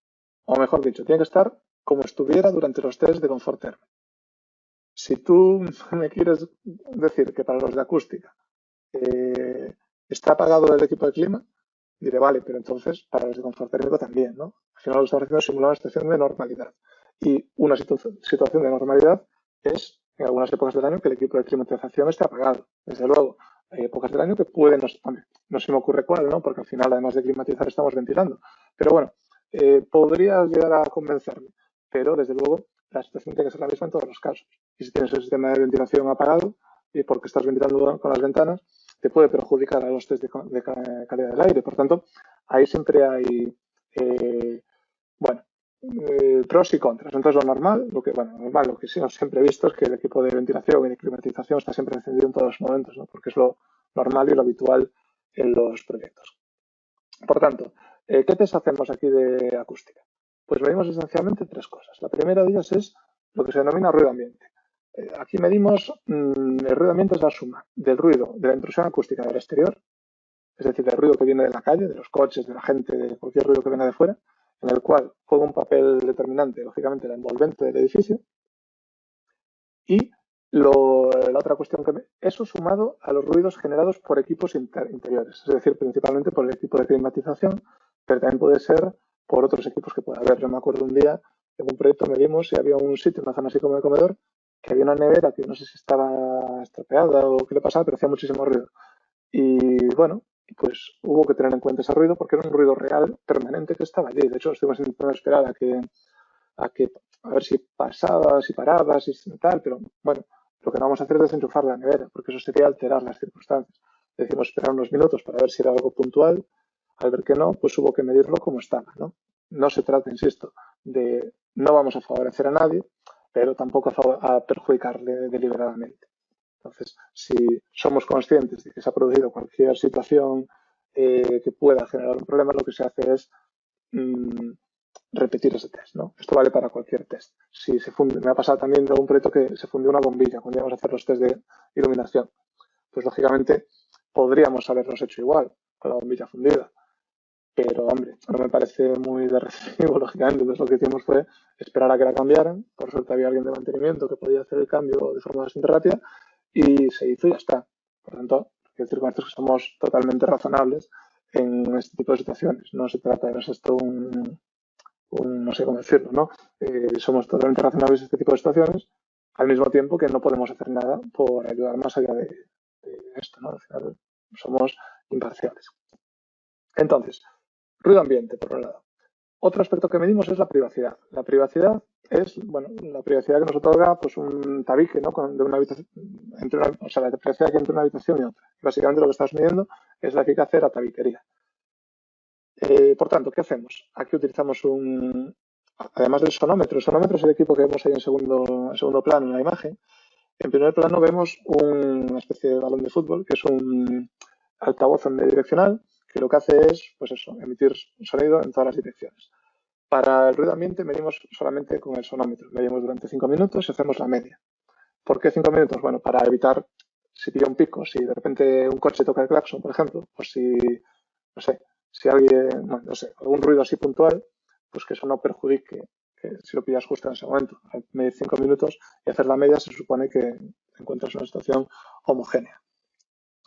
o mejor dicho, tiene que estar como estuviera durante los test de confort térmico. Si tú me quieres decir que para los de acústica está apagado el equipo de clima, diré, vale, pero entonces para los de confort térmico también, ¿no? Al final lo que estamos haciendo es simular una situación de normalidad. Y una situación de normalidad es, en algunas épocas del año, que el equipo de climatización esté apagado. Desde luego, hay épocas del año que pueden, no se me ocurre cuál, ¿no? Porque al final, además de climatizar, estamos ventilando. Pero bueno, podría llegar a convencerme. Pero, desde luego, la situación tiene que ser la misma en todos los casos. Y si tienes el sistema de ventilación apagado, y porque estás ventilando con las ventanas, te puede perjudicar a los test de calidad del aire. Por tanto, ahí siempre hay, bueno, pros y contras. Entonces, lo normal, lo que sí siempre he visto es que el equipo de ventilación y de climatización está siempre encendido en todos los momentos, ¿no? Porque es lo normal y lo habitual en los proyectos. Por tanto, ¿qué test hacemos aquí de acústica? Pues medimos esencialmente tres cosas. La primera de ellas es lo que se denomina ruido ambiente. Aquí medimos el ruido ambiente es la suma del ruido de la intrusión acústica del exterior, es decir, del ruido que viene de la calle, de los coches, de la gente, de cualquier ruido que venga de fuera, en el cual juega un papel determinante, lógicamente, la envolvente del edificio. Y la otra cuestión eso sumado a los ruidos generados por equipos interiores, es decir, principalmente por el equipo de climatización, pero también puede ser por otros equipos que pueda haber. Yo me acuerdo un día en un proyecto medimos y había un sitio, una zona así como de comedor, que había una nevera que no sé si estaba estropeada o qué le pasaba, pero hacía muchísimo ruido. Y bueno, pues hubo que tener en cuenta ese ruido porque era un ruido real, permanente, que estaba allí. De hecho, estuvimos intentando esperar a ver si pasaba, si paraba, si tal, pero bueno, lo que no vamos a hacer es desenchufar la nevera, porque eso sería alterar las circunstancias. Decimos esperar unos minutos para ver si era algo puntual. Al ver que no, pues hubo que medirlo como estaba, ¿no? No se trata, insisto, de no vamos a favorecer a nadie, pero tampoco a perjudicarle deliberadamente. Entonces, si somos conscientes de que se ha producido cualquier situación que pueda generar un problema, lo que se hace es mmm, repetir ese test, ¿no? Esto vale para cualquier test. Si se funde, me ha pasado también de un proyecto que se fundió una bombilla cuando íbamos a hacer los test de iluminación. Pues lógicamente podríamos haberlos hecho igual, con la bombilla fundida. Pero, hombre, no me parece muy de recibo, lógicamente. Entonces lo que hicimos fue esperar a que la cambiaran. Por suerte había alguien de mantenimiento que podía hacer el cambio de forma bastante rápida y se hizo y ya está. Por tanto, quiero decir con esto es que somos totalmente razonables en este tipo de situaciones. No se trata de no es esto no sé cómo decirlo, ¿no? Somos totalmente razonables en este tipo de situaciones, al mismo tiempo que no podemos hacer nada por ayudar más allá de esto, ¿no? Al final somos imparciales. Entonces, ruido ambiente, por un lado. Otro aspecto que medimos es la privacidad. La privacidad es, bueno, la privacidad que nos otorga pues un tabique, ¿no? De una habitación, o sea, la privacidad que entre una habitación y otra. Básicamente lo que estamos midiendo es la eficacia de la tabiquería. Por tanto, ¿qué hacemos? Aquí utilizamos además del sonómetro. El sonómetro es el equipo que vemos ahí en segundo plano en la imagen. En primer plano vemos una especie de balón de fútbol, que es un altavoz omnidireccional, que lo que hace es, pues eso, emitir sonido en todas las direcciones. Para el ruido ambiente medimos solamente con el sonómetro. Medimos durante 5 minutos y hacemos la media. ¿Por qué 5 minutos? Bueno, para evitar si pilla un pico, si de repente un coche toca el claxon, por ejemplo, pues si, no sé, si alguien, bueno, no sé, algún ruido así puntual, pues que eso no perjudique que si lo pillas justo en ese momento. Al medir 5 minutos y hacer la media se supone que encuentras una situación homogénea.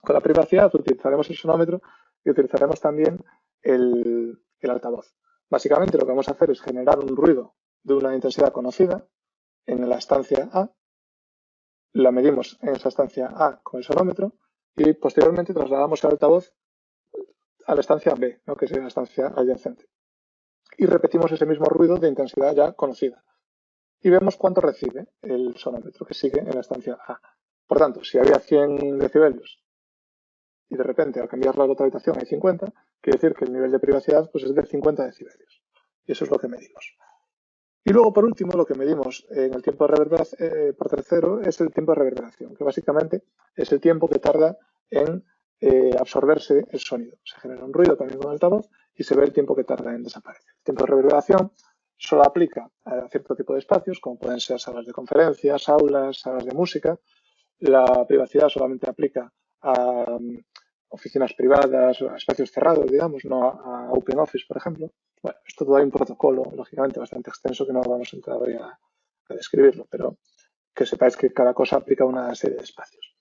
Con la privacidad utilizaremos el sonómetro y utilizaremos también el altavoz. Básicamente lo que vamos a hacer es generar un ruido de una intensidad conocida en la estancia A, la medimos en esa estancia A con el sonómetro y posteriormente trasladamos el altavoz a la estancia B, ¿no? Que es la estancia adyacente. Y repetimos ese mismo ruido de intensidad ya conocida. Y vemos cuánto recibe el sonómetro que sigue en la estancia A. Por tanto, si había 100 decibelios y de repente al cambiarla a la otra habitación hay 50, quiere decir que el nivel de privacidad pues, es de 50 decibelios. Y eso es lo que medimos. Y luego, por último, lo que medimos en el tiempo de reverberación por tercero es el tiempo de reverberación, que básicamente es el tiempo que tarda en absorberse el sonido. Se genera un ruido también con el altavoz y se ve el tiempo que tarda en desaparecer. El tiempo de reverberación solo aplica a cierto tipo de espacios, como pueden ser salas de conferencias, aulas, salas de música. La privacidad solamente aplica a oficinas privadas, a espacios cerrados, digamos, no a Open Office, por ejemplo. Bueno, esto todo hay un protocolo, lógicamente, bastante extenso que no vamos a entrar hoy a describirlo, pero que sepáis que cada cosa aplica una serie de espacios.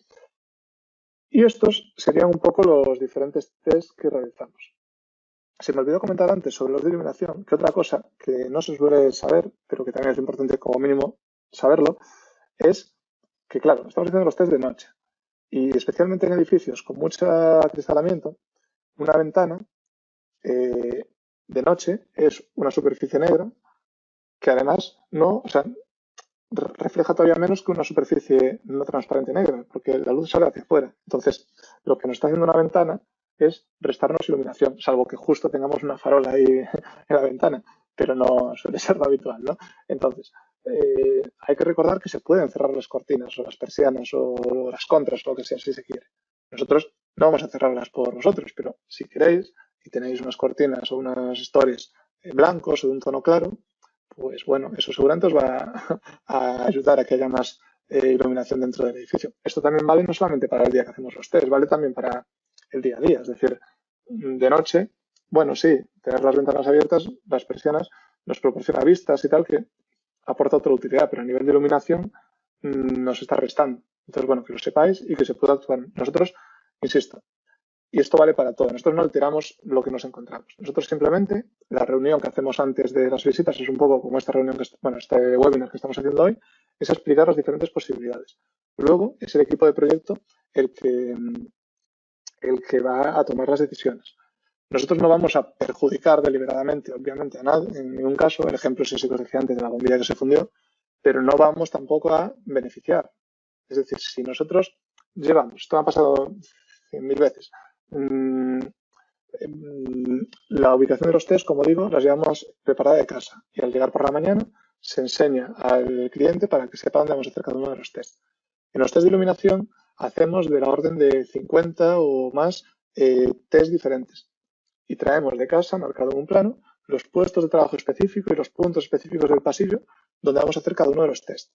Y estos serían un poco los diferentes tests que realizamos. Se me olvidó comentar antes sobre los de iluminación, que otra cosa que no se suele saber, pero que también es importante como mínimo saberlo, es que, claro, estamos haciendo los test de noche y especialmente en edificios con mucho acristalamiento, una ventana de noche es una superficie negra que además no, o sea, refleja todavía menos que una superficie no transparente negra, porque la luz sale hacia afuera. Entonces, lo que nos está haciendo una ventana es restarnos iluminación, salvo que justo tengamos una farola ahí en la ventana, pero no suele ser lo habitual, ¿no? Entonces, hay que recordar que se pueden cerrar las cortinas o las persianas o las contras o lo que sea, si se quiere. Nosotros no vamos a cerrarlas por vosotros, pero si queréis y tenéis unas cortinas o unas stories blancos o de un tono claro, pues bueno, eso seguramente os va a ayudar a que haya más iluminación dentro del edificio. Esto también vale no solamente para el día que hacemos los test, vale también para el día a día. Es decir, de noche, bueno, sí, tener las ventanas abiertas, las persianas, nos proporciona vistas y tal que aporta otra utilidad, pero a nivel de iluminación nos está restando. Entonces, bueno, que lo sepáis y que se pueda actuar. Nosotros, insisto, y esto vale para todo. Nosotros no alteramos lo que nos encontramos. Nosotros simplemente, la reunión que hacemos antes de las visitas es un poco como esta reunión, bueno, este webinar que estamos haciendo hoy, es explicar las diferentes posibilidades. Luego es el equipo de proyecto el que va a tomar las decisiones. Nosotros no vamos a perjudicar deliberadamente, obviamente, a nadie, en ningún caso. El ejemplo es ese que os decía antes de la bombilla que se fundió, pero no vamos tampoco a beneficiar. Es decir, si nosotros llevamos, esto me ha pasado 100.000 veces, la ubicación de los test, como digo, las llevamos preparada de casa y al llegar por la mañana se enseña al cliente para que sepa dónde vamos a hacer cada uno de los test. En los test de iluminación hacemos de la orden de 50 o más test diferentes y traemos de casa, marcado en un plano, los puestos de trabajo específicos y los puntos específicos del pasillo donde vamos a hacer cada uno de los test.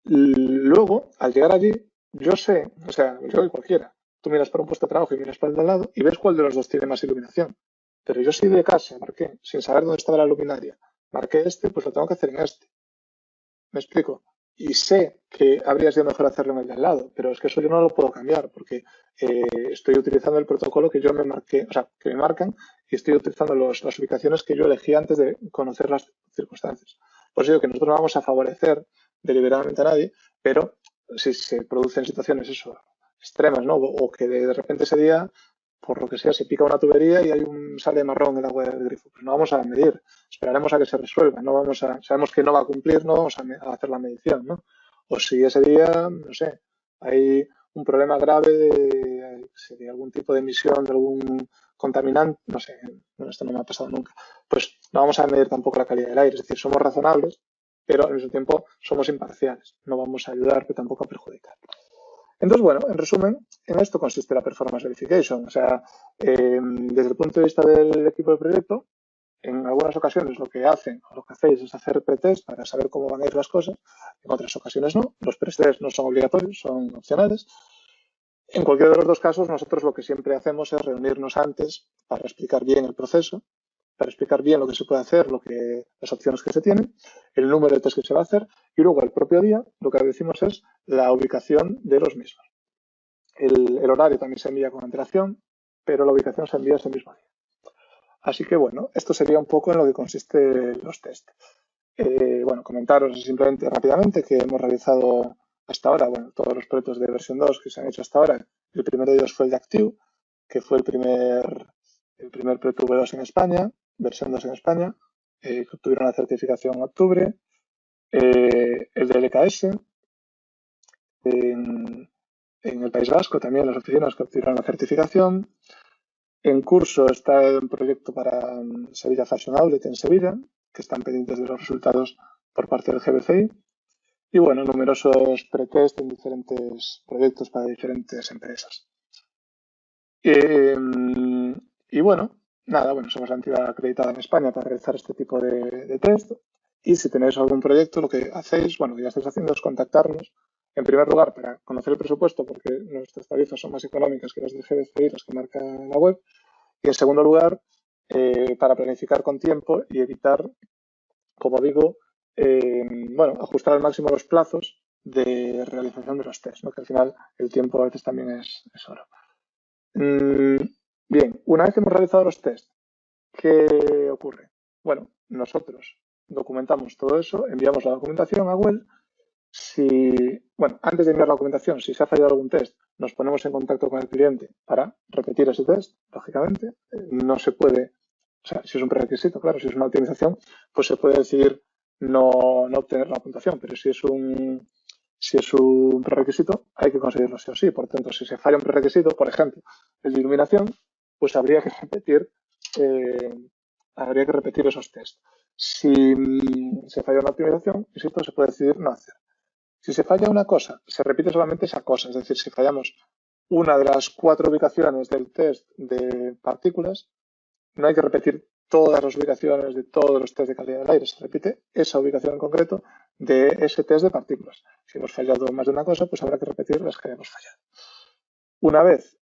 Luego, al llegar allí, yo sé, o sea, yo y cualquiera, tú miras para un puesto de trabajo y miras para el de al lado y ves cuál de los dos tiene más iluminación. Pero yo sí de casa marqué, sin saber dónde estaba la luminaria, marqué este, pues lo tengo que hacer en este. ¿Me explico? Y sé que habría sido mejor hacerlo en el de al lado, pero es que eso yo no lo puedo cambiar porque estoy utilizando el protocolo que yo me marqué, o sea, que me marcan y estoy utilizando las ubicaciones que yo elegí antes de conocer las circunstancias. Por eso digo que nosotros no vamos a favorecer deliberadamente a nadie, pero si se producen situaciones eso, extremas, ¿no? O que de repente ese día, por lo que sea, se pica una tubería y hay un sale marrón en el agua del grifo, pues no vamos a medir, esperaremos a que se resuelva, no vamos a, sabemos que no va a cumplir, no vamos a hacer la medición, ¿no? O si ese día, no sé, hay un problema grave de algún tipo de emisión de algún contaminante, no sé, bueno, esto no me ha pasado nunca, pues no vamos a medir tampoco la calidad del aire, es decir, somos razonables, pero al mismo tiempo somos imparciales, no vamos a ayudar, pero tampoco a perjudicar. Entonces, bueno, en resumen, en esto consiste la performance verification. O sea, desde el punto de vista del equipo de proyecto, en algunas ocasiones lo que hacen o lo que hacéis es hacer pretest para saber cómo van a ir las cosas. En otras ocasiones no. Los pretest no son obligatorios, son opcionales. En cualquiera de los dos casos, nosotros lo que siempre hacemos es reunirnos antes para explicar bien el proceso, para explicar bien lo que se puede hacer, las opciones que se tienen, el número de test que se va a hacer y luego el propio día lo que decimos es la ubicación de los mismos. El horario también se envía con antelación, pero la ubicación se envía ese mismo día. Así que bueno, esto sería un poco en lo que consiste los test. Bueno, comentaros simplemente rápidamente que hemos realizado hasta ahora, bueno, todos los proyectos de versión 2 que se han hecho hasta ahora. El primero de ellos fue el de Active, que fue el primer proyecto V2 en España, versión 2 en España, que obtuvieron la certificación en octubre. El de LKS, en el País Vasco también las oficinas que obtuvieron la certificación. En curso está un proyecto para Sevilla Fashion Outlet en Sevilla, que están pendientes de los resultados por parte del GBCI. Y bueno, numerosos pretest en diferentes proyectos para diferentes empresas. Y bueno, nada, bueno, somos la entidad acreditada en España para realizar este tipo de test. Y si tenéis algún proyecto, lo que hacéis, bueno, ya estáis haciendo es contactarnos. En primer lugar, para conocer el presupuesto, porque nuestras tarifas son más económicas que las del GBCI, las que marca la web. Y en segundo lugar, para planificar con tiempo y evitar, como digo, bueno, ajustar al máximo los plazos de realización de los test, ¿no? Que al final el tiempo a veces también es oro. Bien, una vez que hemos realizado los test, ¿qué ocurre? Bueno, nosotros documentamos todo eso, enviamos la documentación a Well. Bueno, antes de enviar la documentación, si se ha fallado algún test, nos ponemos en contacto con el cliente para repetir ese test, lógicamente. No se puede, o sea, si es un prerequisito, claro, si es una optimización, pues se puede decidir no obtener la puntuación, pero si es un prerequisito, hay que conseguirlo sí o sí. Por tanto, si se falla un prerequisito, por ejemplo, el de iluminación, pues habría que repetir esos tests. Si se falla una optimización, insisto, se puede decidir no hacer. Si se falla una cosa, se repite solamente esa cosa. Es decir, si fallamos una de las 4 ubicaciones del test de partículas, no hay que repetir todas las ubicaciones de todos los test de calidad del aire. Se repite esa ubicación en concreto de ese test de partículas. Si hemos fallado más de una cosa, pues habrá que repetir las que hayamos fallado. Una vez,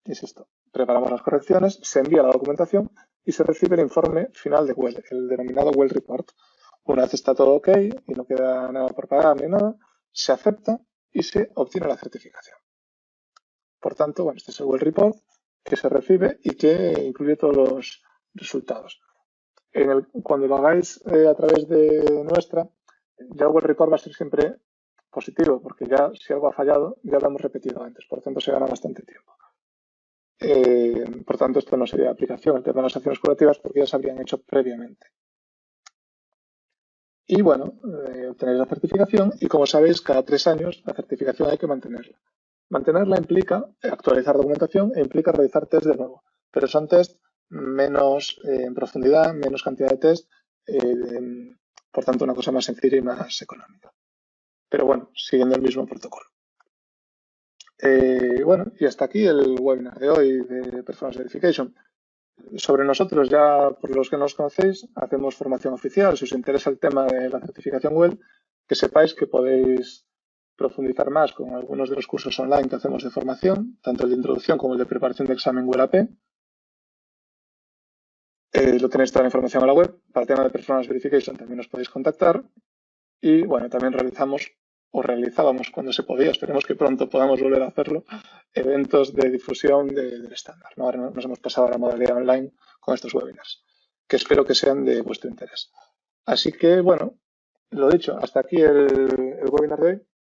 insisto, preparamos las correcciones, se envía la documentación y se recibe el informe final de Well, el denominado Well Report. Una vez está todo ok y no queda nada por pagar ni nada, se acepta y se obtiene la certificación. Por tanto, bueno, este es el Well Report que se recibe y que incluye todos los resultados. Cuando lo hagáis a través de nuestra, ya el Well Report va a ser siempre positivo, porque ya si algo ha fallado, ya lo hemos repetido antes, por tanto se gana bastante tiempo. Por tanto, esto no sería aplicación, el tema de las acciones curativas, porque ya se habrían hecho previamente. Y bueno, obtenéis la certificación y como sabéis, cada 3 años la certificación hay que mantenerla. Mantenerla implica actualizar documentación e implica realizar test de nuevo, pero son test menos en profundidad, menos cantidad de test, por tanto una cosa más sencilla y más económica. Pero bueno, siguiendo el mismo protocolo. Bueno, y hasta aquí el webinar de hoy de Performance Verification. Sobre nosotros, ya por los que nos conocéis, hacemos formación oficial. Si os interesa el tema de la certificación WELL, que sepáis que podéis profundizar más con algunos de los cursos online que hacemos de formación, tanto el de introducción como el de preparación de examen WELL AP. Lo tenéis toda la información en la web. Para el tema de Performance Verification también os podéis contactar. Y bueno, también realizábamos cuando se podía, esperemos que pronto podamos volver a hacerlo, eventos de difusión del estándar, ¿no? Ahora nos hemos pasado a la modalidad online con estos webinars, que espero que sean de vuestro interés. Así que, bueno, lo dicho, hasta aquí el webinar de hoy.